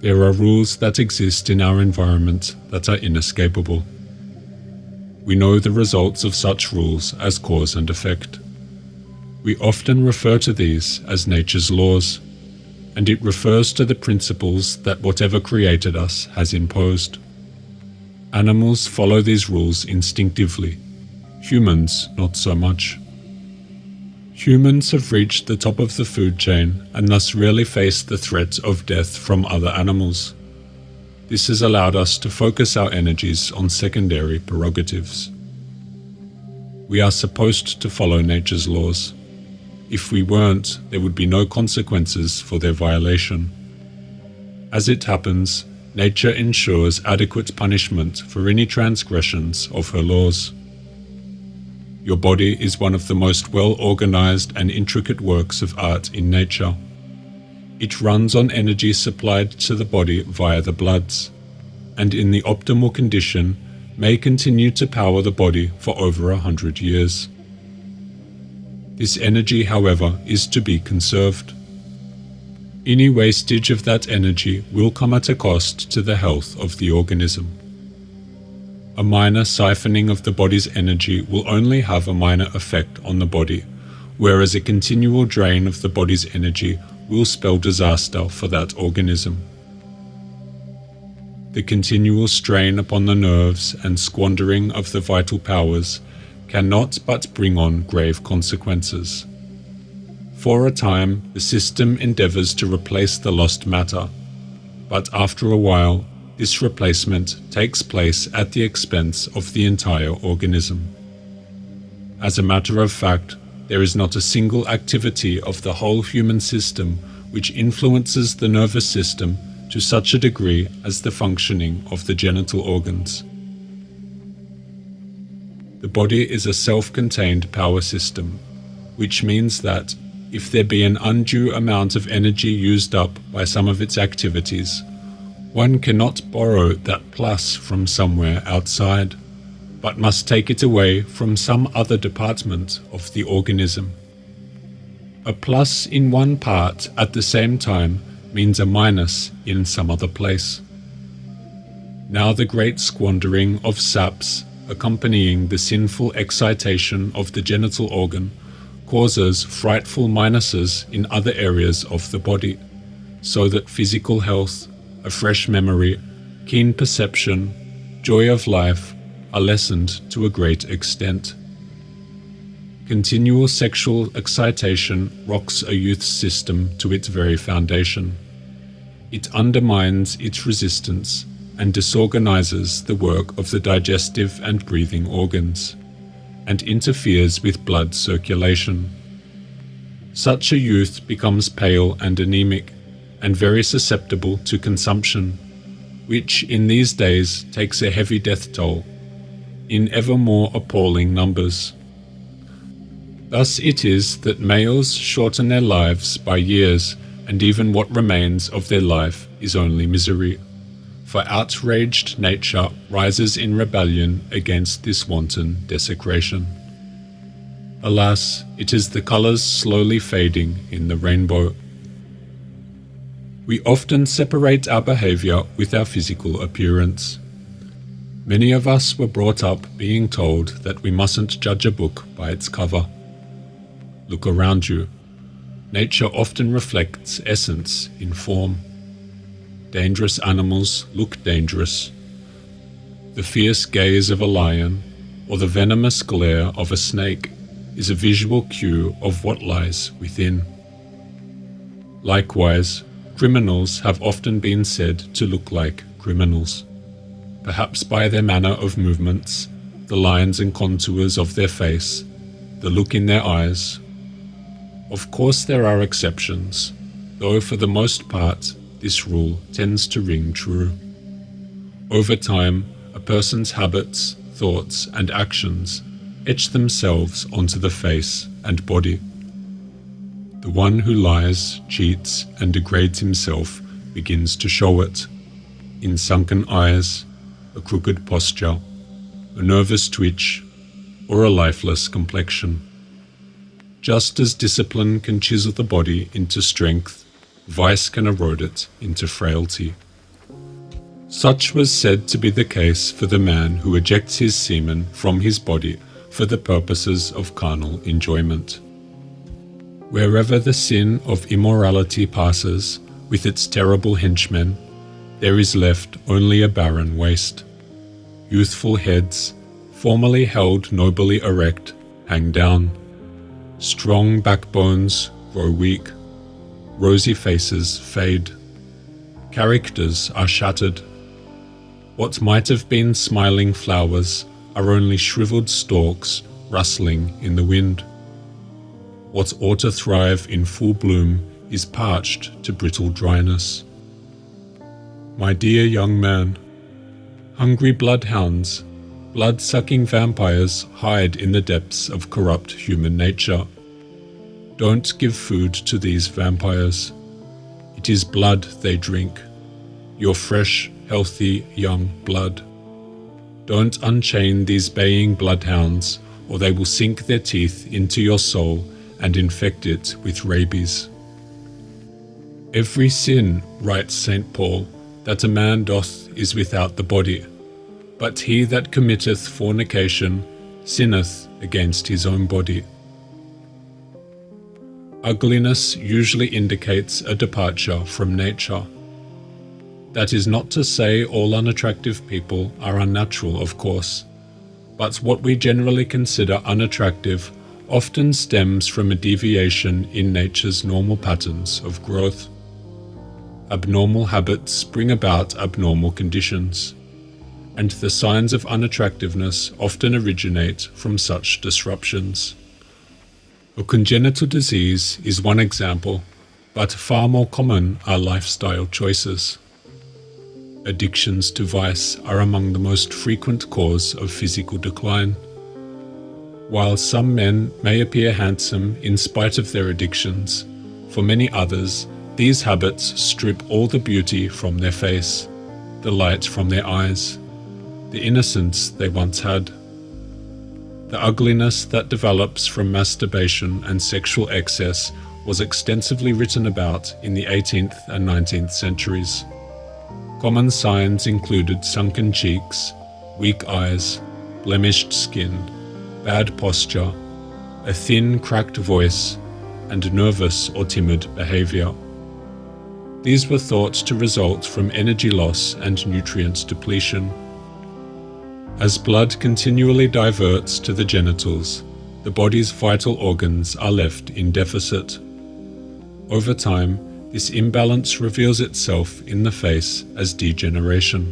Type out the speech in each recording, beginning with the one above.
There are rules that exist in our environment that are inescapable. We know the results of such rules as cause and effect. We often refer to these as nature's laws, and it refers to the principles that whatever created us has imposed. Animals follow these rules instinctively, humans not so much. Humans have reached the top of the food chain and thus rarely face the threat of death from other animals. This has allowed us to focus our energies on secondary prerogatives. We are supposed to follow nature's laws. If we weren't, there would be no consequences for their violation. As it happens, nature ensures adequate punishment for any transgressions of her laws. Your body is one of the most well-organized and intricate works of art in nature. It runs on energy supplied to the body via the bloods, and in the optimal condition may continue to power the body for over 100 years. This energy, however, is to be conserved. Any wastage of that energy will come at a cost to the health of the organism. A minor siphoning of the body's energy will only have a minor effect on the body, whereas a continual drain of the body's energy will spell disaster for that organism. The continual strain upon the nerves and squandering of the vital powers cannot but bring on grave consequences. For a time, the system endeavors to replace the lost matter, but after a while, this replacement takes place at the expense of the entire organism. As a matter of fact, there is not a single activity of the whole human system which influences the nervous system to such a degree as the functioning of the genital organs. The body is a self-contained power system, which means that if there be an undue amount of energy used up by some of its activities, one cannot borrow that plus from somewhere outside, but must take it away from some other department of the organism. A plus in one part at the same time means a minus in some other place. Now the great squandering of saps accompanying the sinful excitation of the genital organ causes frightful minuses in other areas of the body, so that physical health, a fresh memory, keen perception, joy of life are lessened to a great extent. Continual sexual excitation rocks a youth's system to its very foundation. It undermines its resistance and disorganizes the work of the digestive and breathing organs, and interferes with blood circulation. Such a youth becomes pale and anemic, and very susceptible to consumption, which in these days takes a heavy death toll, in ever more appalling numbers. Thus it is that males shorten their lives by years, and even what remains of their life is only misery, for outraged nature rises in rebellion against this wanton desecration. Alas, it is the colors slowly fading in the rainbow. We often separate our behavior with our physical appearance. Many of us were brought up being told that we mustn't judge a book by its cover. Look around you. Nature often reflects essence in form. Dangerous animals look dangerous. The fierce gaze of a lion or the venomous glare of a snake is a visual cue of what lies within. Likewise, criminals have often been said to look like criminals, perhaps by their manner of movements, the lines and contours of their face, the look in their eyes. Of course there are exceptions, though for the most part this rule tends to ring true. Over time, a person's habits, thoughts, and actions etch themselves onto the face and body. The one who lies, cheats, and degrades himself begins to show it, in sunken eyes, a crooked posture, a nervous twitch, or a lifeless complexion. Just as discipline can chisel the body into strength, vice can erode it into frailty. Such was said to be the case for the man who ejects his semen from his body for the purposes of carnal enjoyment. Wherever the sin of immorality passes with its terrible henchmen, there is left only a barren waste. Youthful heads, formerly held nobly erect, hang down. Strong backbones grow weak. Rosy faces fade. Characters are shattered. What might have been smiling flowers are only shriveled stalks rustling in the wind. What ought to thrive in full bloom is parched to brittle dryness. My dear young man, hungry bloodhounds, blood-sucking vampires hide in the depths of corrupt human nature. Don't give food to these vampires. It is blood they drink, your fresh, healthy, young blood. Don't unchain these baying bloodhounds, or they will sink their teeth into your soul and infect it with rabies. Every sin, writes St. Paul, that a man doth is without the body, but he that committeth fornication sinneth against his own body. Ugliness usually indicates a departure from nature. That is not to say all unattractive people are unnatural, of course, but what we generally consider unattractive often stems from a deviation in nature's normal patterns of growth. Abnormal habits bring about abnormal conditions, and the signs of unattractiveness often originate from such disruptions. A congenital disease is one example, but far more common are lifestyle choices. Addictions to vice are among the most frequent cause of physical decline. While some men may appear handsome in spite of their addictions, for many others, these habits strip all the beauty from their face, the light from their eyes, the innocence they once had. The ugliness that develops from masturbation and sexual excess was extensively written about in the 18th and 19th centuries. Common signs included sunken cheeks, weak eyes, blemished skin, bad posture, a thin, cracked voice, and nervous or timid behavior. These were thought to result from energy loss and nutrient depletion. As blood continually diverts to the genitals, the body's vital organs are left in deficit. Over time, this imbalance reveals itself in the face as degeneration.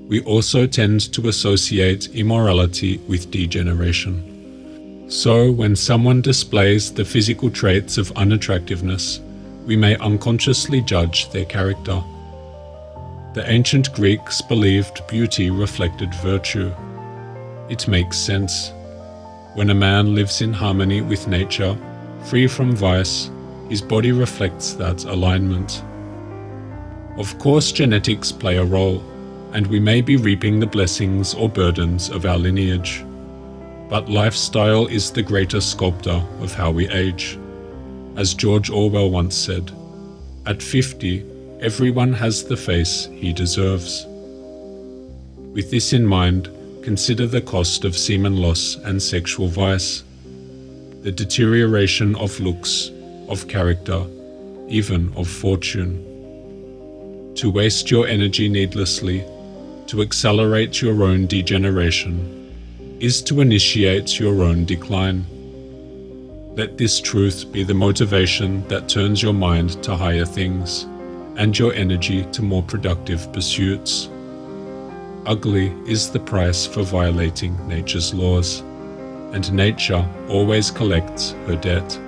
We also tend to associate immorality with degeneration. So, when someone displays the physical traits of unattractiveness, we may unconsciously judge their character. The ancient Greeks believed beauty reflected virtue. It makes sense. When a man lives in harmony with nature, free from vice, his body reflects that alignment. Of course, genetics play a role, and we may be reaping the blessings or burdens of our lineage. But lifestyle is the greater sculptor of how we age. As George Orwell once said, at 50, everyone has the face he deserves. With this in mind, consider the cost of semen loss and sexual vice, the deterioration of looks, of character, even of fortune. To waste your energy needlessly, to accelerate your own degeneration, is to initiate your own decline. Let this truth be the motivation that turns your mind to higher things, and your energy to more productive pursuits. Ugly is the price for violating nature's laws, and nature always collects her debt.